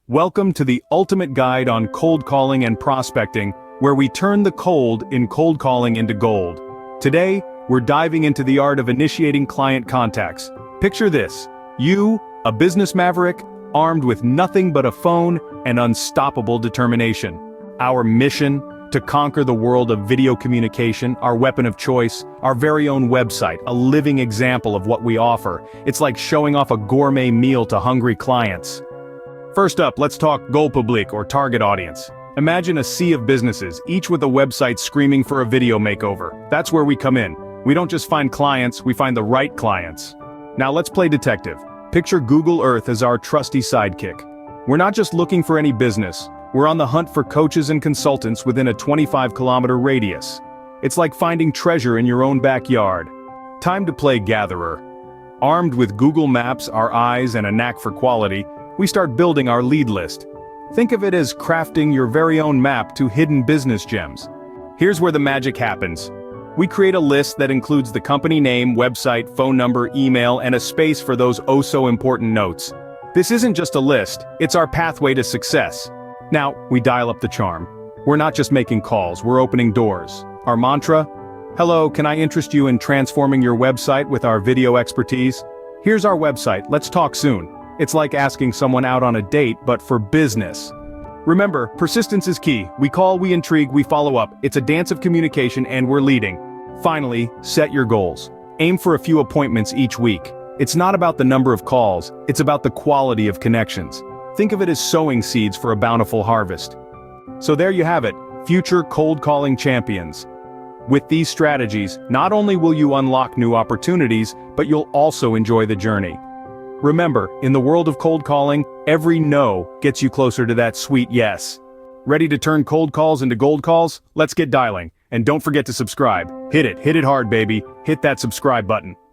Welcome to the ultimate guide on cold calling and prospecting, where we turn the cold in cold calling into gold. Today, we're diving into the art of initiating client contacts. Picture this: you, a business maverick, armed with nothing but a phone and unstoppable determination. Our mission: to conquer the world of video communication, our weapon of choice, our very own website, a living example of what we offer. It's like showing off a gourmet meal to hungry clients. First up, let's talk goal public or target audience. Imagine a sea of businesses, each with a website screaming for a video makeover. That's where we come in. We don't just find clients, we find the right clients. Now let's play detective. Picture Google Earth as our trusty sidekick. We're not just looking for any business. We're on the hunt for coaches and consultants within a 25-kilometer radius. It's like finding treasure in your own backyard. Time to play gatherer. Armed with Google Maps, our eyes, and a knack for quality, we start building our lead list. Think of it as crafting your very own map to hidden business gems. Here's where the magic happens. We create a list that includes the company name, website, phone number, email, and a space for those oh-so-important notes. This isn't just a list, it's our pathway to success. Now, we dial up the charm. We're not just making calls, we're opening doors. Our mantra? Hello, can I interest you in transforming your website with our video expertise? Here's our website, let's talk soon. It's like asking someone out on a date, but for business. Remember, persistence is key. We call, we intrigue, we follow up. It's a dance of communication and we're leading. Finally, set your goals. Aim for a few appointments each week. It's not about the number of calls, it's about the quality of connections. Think of it as sowing seeds for a bountiful harvest. So there you have it, future cold calling champions. With these strategies, not only will you unlock new opportunities, but you'll also enjoy the journey. Remember, in the world of cold calling, every no gets you closer to that sweet yes. Ready to turn cold calls into gold calls? Let's get dialing. And don't forget to subscribe. Hit it hard, baby. Hit that subscribe button.